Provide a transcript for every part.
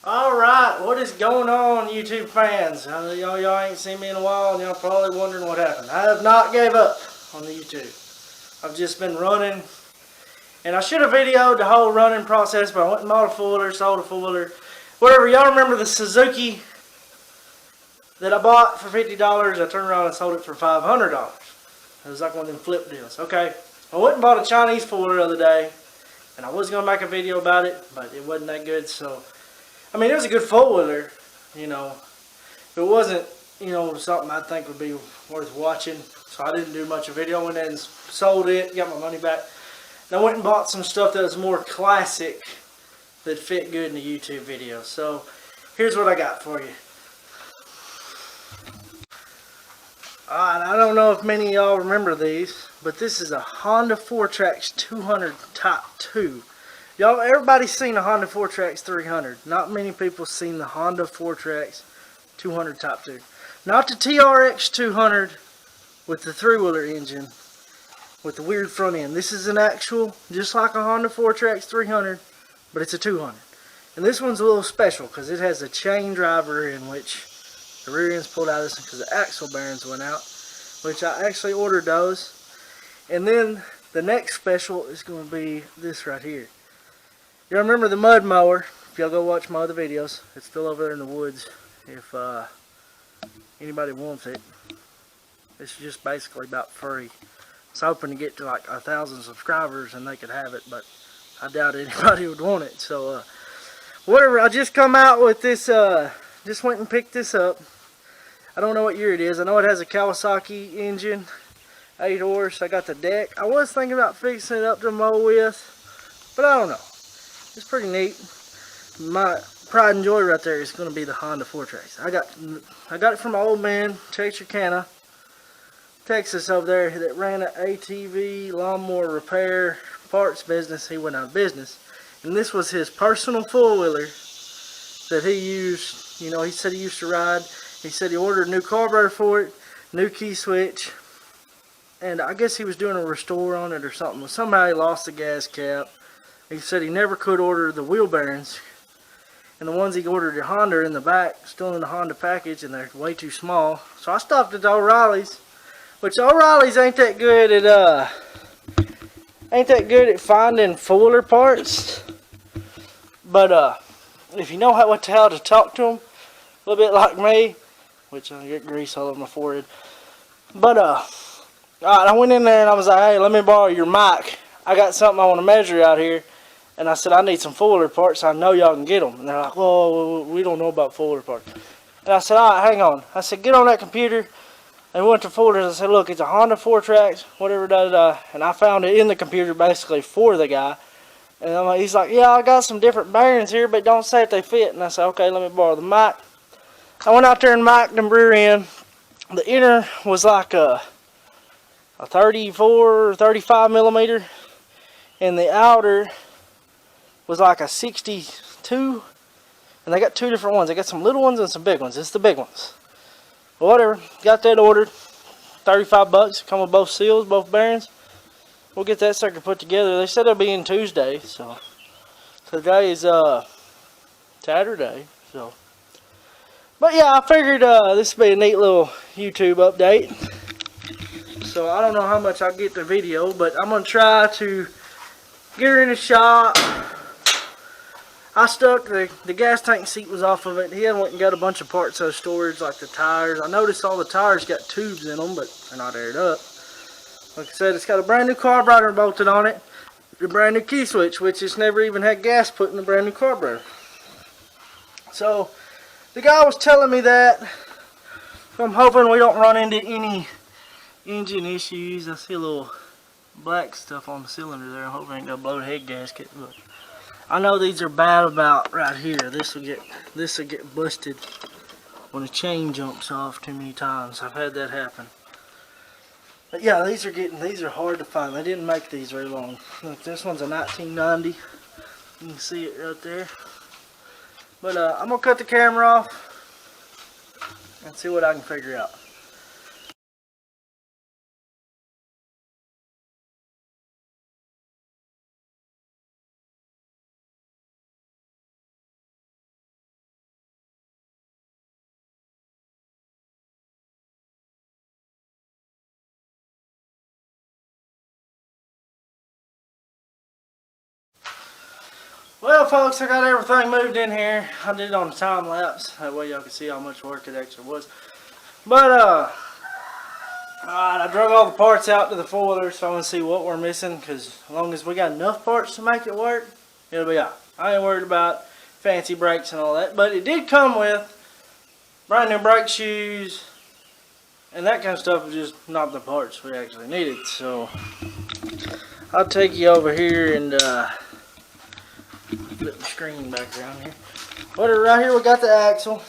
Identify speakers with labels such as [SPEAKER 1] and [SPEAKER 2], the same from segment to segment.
[SPEAKER 1] Alright, what is going on, YouTube fans? Y'all ain't seen me in a while and y'all probably wondering what happened. I have not gave up on the YouTube. I've just been running, and I should have videoed the whole running process, but I went and bought a four-wheeler, sold a four-wheeler, whatever. Y'all remember the Suzuki that I bought for $50? I turned around and sold it for $500. It was like one of them flip deals. Okay, I went and bought a Chinese four-wheeler the other day, and I was going to make a video about it, but it wasn't that good, so I mean, it was a good four-wheeler, you know. It wasn't, something I think would be worth watching. So I didn't do much of a video. I went in and sold it, got my money back. And I went and bought some stuff that was more classic that fit good in the YouTube video. So here's what I got for you. Alright, I don't know if many of y'all remember these, but this is a Honda FourTrax 200 Type 2. Y'all, everybody's seen the Honda FourTrax 300. Not many people seen the Honda FourTrax 200 Type 2. Not the TRX 200 with the three-wheeler engine with the weird front end. This is an actual, just like a Honda FourTrax 300, but it's a 200. And this one's a little special because it has a chain driver in which the rear end's pulled out of this because the axle bearings went out, which I actually ordered those. And then the next special is going to be this right here. You remember the mud mower? If y'all go watch my other videos, it's still over there in the woods. If anybody wants it, it's just basically about free. I was hoping to get to like 1,000 subscribers and they could have it, but I doubt anybody would want it. So whatever, I just come out with this. Just went and picked this up. I don't know what year it is. I know it has a Kawasaki engine, 8 horse. I got the deck. I was thinking about fixing it up to mow with, but I don't know. It's pretty neat. My pride and joy right there is going to be the Honda FourTrax. I got it from my old man, Texarkana, Texas over there, that ran an ATV lawnmower repair parts business. He went out of business, and this was his personal four-wheeler that he used. You know, he said he used to ride. He said he ordered a new carburetor for it, new key switch, and I guess he was doing a restore on it or something. Somehow he lost the gas cap. He said he never could order the wheel bearings, and the ones he ordered at Honda are in the back, still in the Honda package, and they're way too small. So I stopped at O'Reilly's, which O'Reilly's ain't that good at finding four-wheeler parts. But if you know how to talk to them, a little bit like me, which I get grease all over my forehead. But alright, I went in there and I was like, hey, let me borrow your mic. I got something I want to measure out here. And I said, I need some four-wheeler parts. I know y'all can get them. And they're like, well, we don't know about four-wheeler parts. And I said, all right, hang on. I said, get on that computer. And we went to folders. I said, look, it's a Honda FourTrax, whatever, da-da-da. And I found it in the computer basically for the guy. And he's like, yeah, I got some different bearings here, but don't say if they fit. And I said, okay, let me borrow the mic. I went out there and mic'd them rear end. The inner was like a 34, 35 millimeter. And the outer was like a 62, and they got two different ones. They got some little ones and some big ones. It's the big ones. Well, whatever, got that ordered. $35, come with both seals, both bearings. We'll get that sucker put together. They said it'll be in Tuesday, so today is Saturday. So, but yeah, I figured this would be a neat little YouTube update. So I don't know how much I'll get the video, but I'm gonna try to get her in the shop. I stuck the gas tank seat was off of it. He had went and got a bunch of parts out of storage, like the tires. I noticed all the tires got tubes in them, but they're not aired up. Like I said, it's got a brand new carburetor bolted on it, the brand new key switch, which it's never even had gas put in the brand new carburetor. So the guy was telling me that. I'm hoping we don't run into any engine issues. I see a little black stuff on the cylinder there. I hope I ain't gonna blow the head gasket. But I know these are bad about right here. This will get busted when the chain jumps off too many times. I've had that happen. But yeah, these are hard to find. They didn't make these very long. Look, this one's a 1990. You can see it right there. But I'm gonna cut the camera off and see what I can figure out. Well, folks, I got everything moved in here. I did it on the time lapse. That way y'all can see how much work it actually was. But, alright, I drug all the parts out to the foiler so I want to see what we're missing. Because as long as we got enough parts to make it work, it'll be alright. I ain't worried about fancy brakes and all that. But it did come with brand new brake shoes. And that kind of stuff was just not the parts we actually needed. So, I'll take you over here and flip the screen back around here. But right here we got the axle.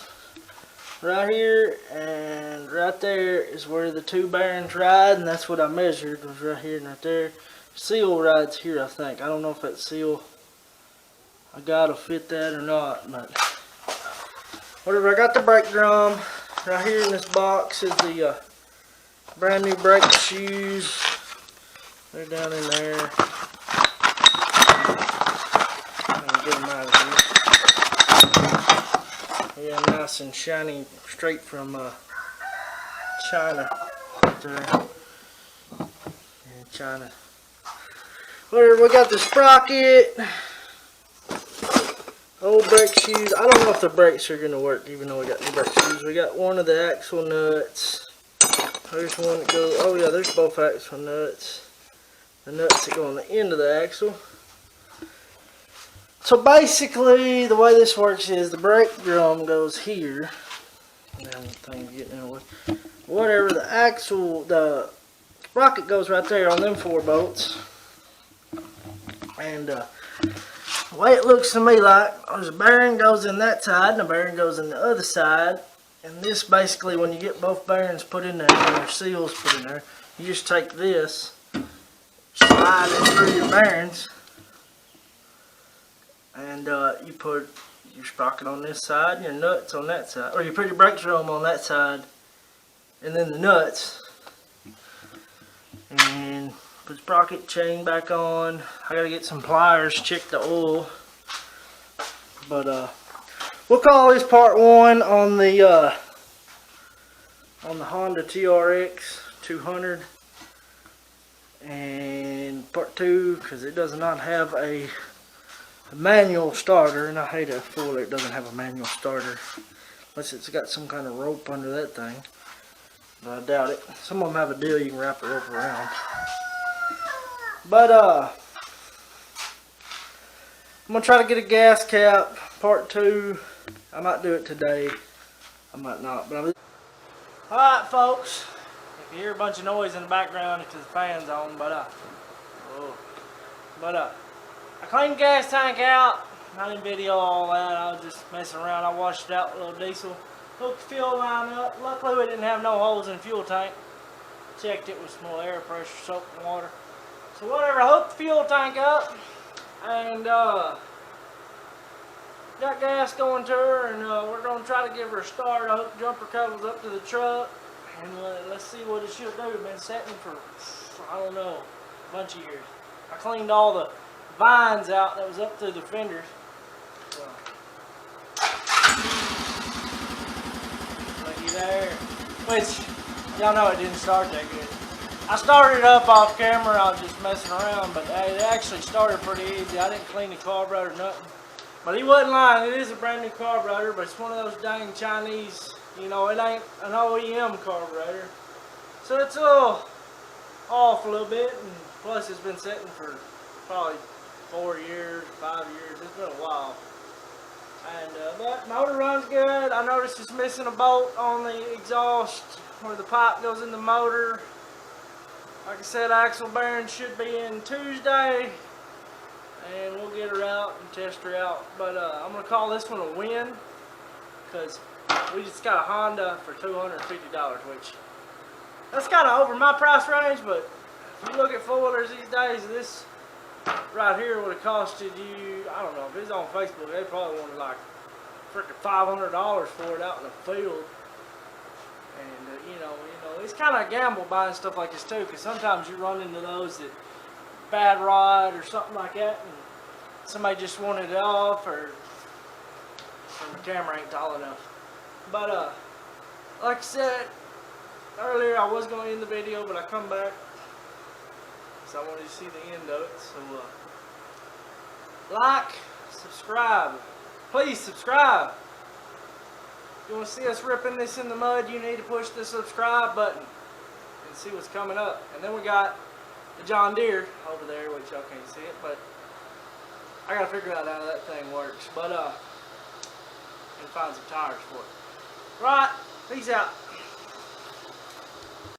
[SPEAKER 1] Right here and right there is where the two bearings ride, and that's what I measured, was right here and right there. Seal rides here, I think. I don't know if that seal I gotta fit that or not, but whatever. I got the brake drum. Right here in this box is the brand new brake shoes. They're down in there. Get them out of here. Yeah, nice and shiny, straight from China. Right there. Yeah, China. Whatever, we got the sprocket. Old brake shoes. I don't know if the brakes are going to work, even though we got new brake shoes. We got one of the axle nuts. There's one that goes, oh yeah, there's both axle nuts. The nuts that go on the end of the axle. So basically, the way this works is the brake drum goes here. Whatever, the axle, the sprocket goes right there on them 4 bolts. And the way it looks to me like, there's a bearing goes in that side and a bearing goes in the other side. And this basically, when you get both bearings put in there and their seals put in there, you just take this, slide it through your bearings, and you put your sprocket on this side and your nuts on that side. Or you put your brake drum on that side, and then the nuts. And put the sprocket chain back on. I gotta get some pliers, check the oil. But we'll call this part 1 on the Honda TRX 200, and part 2 because it does not have a manual starter, and I hate a fool that doesn't have a manual starter unless it's got some kind of rope under that thing. But I doubt it. Some of them have a deal you can wrap the rope around. But I'm gonna try to get a gas cap, part 2. I might do it today. I might not, but alright, folks. If you hear a bunch of noise in the background, it's because the fan's on, but I cleaned the gas tank out. I didn't video all that. I was just messing around. I washed it out with a little diesel. Hooked the fuel line up. Luckily, we didn't have no holes in the fuel tank. Checked it with some more air pressure soaked water. So whatever, I hooked the fuel tank up and got gas going to her, and we're going to try to give her a start. I hooked jumper cables up to the truck, and let's see what it should do. It's been setting for, I don't know, a bunch of years. I cleaned all the vines out that was up through the fenders. So. Looky there. Which, y'all know it didn't start that good. I started it up off camera. I was just messing around, but hey, it actually started pretty easy. I didn't clean the carburetor or nothing. But he wasn't lying. It is a brand new carburetor, but it's one of those dang Chinese, you know, it ain't an OEM carburetor. So it's a little off a little bit, and plus it's been sitting for probably 4 years, 5 years. It's been a while. And but motor runs good. I noticed it's missing a bolt on the exhaust where the pipe goes in the motor. Like I said, axle bearing should be in Tuesday, and we'll get her out and test her out. But I'm going to call this one a win, because we just got a Honda for $250, which that's kind of over my price range. But if you look at four-wheelers these days, this right here would have costed you, I don't know, if it's on Facebook, they probably wanted like freaking $500 for it out in the field. And you know, it's kind of a gamble buying stuff like this too, because sometimes you run into those that bad rod or something like that, and somebody just wanted it off, or my camera ain't tall enough. But like I said earlier, I was going to end the video, but I come back, so I wanted to see the end of it. So like, subscribe. Please subscribe. If you want to see us ripping this in the mud, you need to push the subscribe button and see what's coming up. And then we got the John Deere over there, which y'all can't see it, but I gotta figure out how that thing works. But and find some tires for it. Right, peace out.